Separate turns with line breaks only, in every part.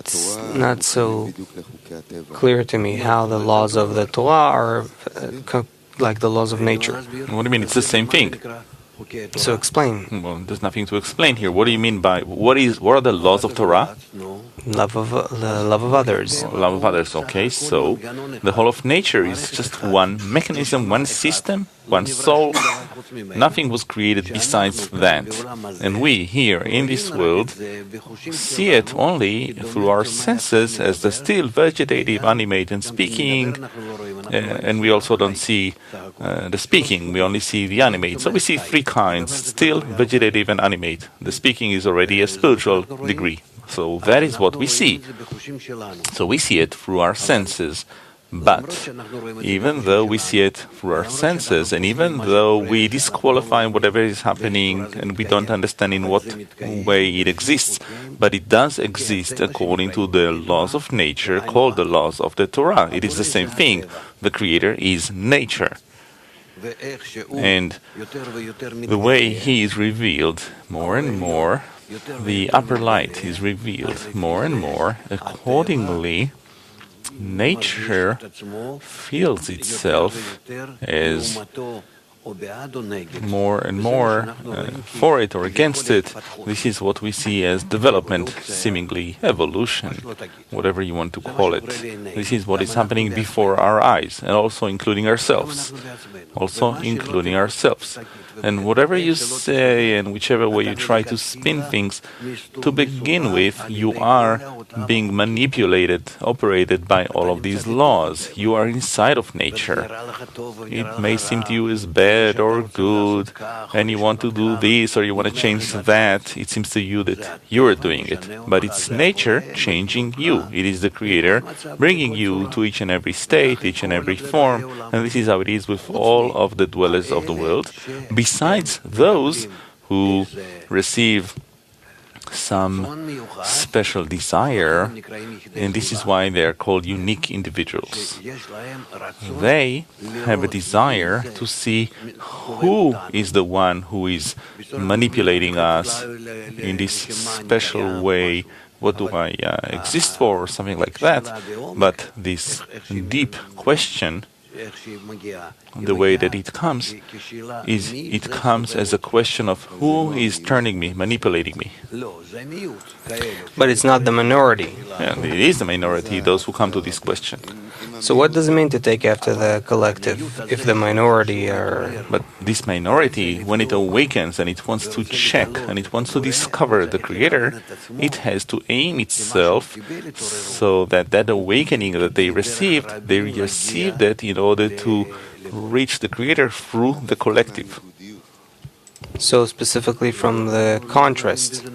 It's not so clear to me how the laws of the Torah are like the laws of nature.
What do you mean? It's the same thing.
So explain.
Well, there's nothing to explain here. What do you mean by what are the laws of Torah?
Love of others.
Love of others. Okay, so the whole of nature is just one mechanism, one system, one soul. Nothing was created besides that. And we here in this world see it only through our senses as the still vegetative, animate and speaking. And we also don't see the speaking, we only see the animate. So we see three kinds, still, vegetative and animate. The speaking is already a spiritual degree. So that is what we see. So we see it through our senses. But even though we see it through our senses, and even though we disqualify whatever is happening, and we don't understand in what way it exists, but it does exist according to the laws of nature, called the laws of the Torah. It is the same thing. The Creator is nature. And the way He is revealed more and more, the upper light is revealed more and more, accordingly, nature feels itself as more and more for it or against it. This is what we see as development, seemingly evolution, whatever you want to call it. This is what is happening before our eyes, and also including ourselves. And whatever you say and whichever way you try to spin things, to begin with, you are being manipulated, operated by all of these laws. You are inside of nature. It may seem to you as bad or good, and you want to do this or you want to change that. It seems to you that you are doing it. But it's nature changing you. It is the Creator bringing you to each and every state, each and every form. And this is how it is with all of the dwellers of the world. Besides those who receive some special desire, and this is why they are called unique individuals. They have a desire to see who is the one who is manipulating us in this special way. What do I exist for, or something like that? But this deep question, the way that it comes as a question of who is turning me, manipulating me.
But it's not the minority.
Yeah, it is the minority, those who come to this question.
So what does it mean to take after the collective if the minority are...
But this minority, when it awakens and it wants to check and it wants to discover the Creator, it has to aim itself so that that awakening that they received it in order to reach the Creator through the collective.
So specifically from the contrast.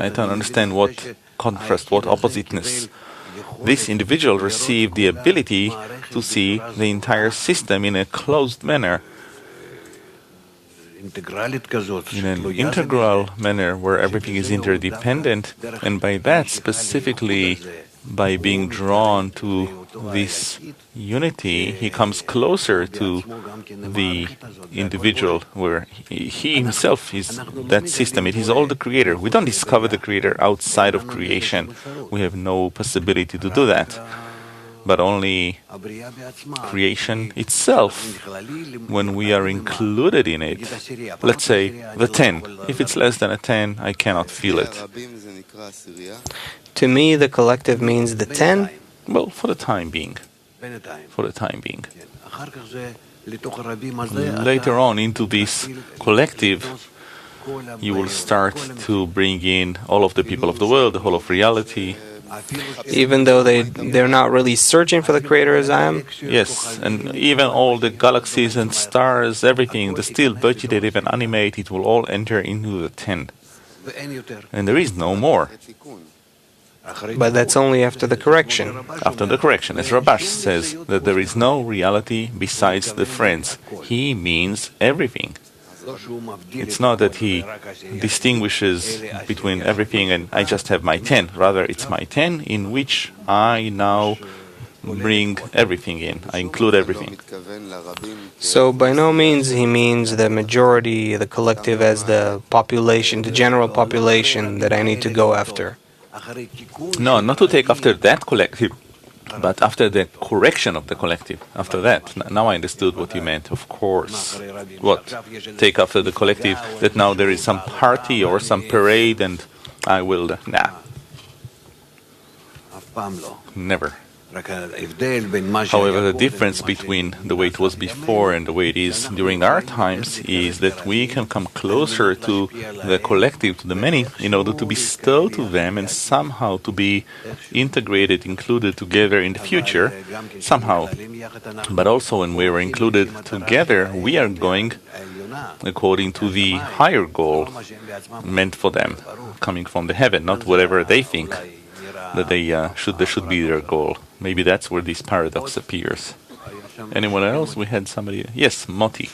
I don't understand what contrast, what oppositeness. This individual received the ability to see the entire system in a closed manner, in an integral manner where everything is interdependent, and by that specifically, by being drawn to this unity, he comes closer to the individual, where he himself is that system. It is all the Creator. We don't discover the Creator outside of creation. We have no possibility to do that. But only creation itself, when we are included in it. Let's say the 10. If it's less than a 10, I cannot feel it.
To me, the collective means the 10?
Well, for the time being. Later on, into this collective, you will start to bring in all of the people of the world, the whole of reality.
Even though they're not really searching for the Creator as I am?
Yes, and even all the galaxies and stars, everything, the still, vegetative and animate, it will all enter into the 10. And there is no more.
But that's only after the correction.
After the correction, as Rabash says, that there is no reality besides the friends. He means everything. It's not that he distinguishes between everything and I just have my 10. Rather, it's my 10 in which I now bring everything in. I include everything.
So by no means he means the majority, the collective as the population, the general population that I need to go after.
No, not to take after that collective, but after the correction of the collective. After that, now I understood what you meant. Of course, what take after the collective? That now there is some party or some parade, and I will never. However, the difference between the way it was before and the way it is during our times is that we can come closer to the collective, to the many, in order to bestow to them and somehow to be integrated, included together in the future, somehow. But also when we are included together, we are going according to the higher goal meant for them, coming from the heaven, not whatever they think that they should be their goal. Maybe that's where this paradox appears. Anyone else? We had somebody. Yes, Moti.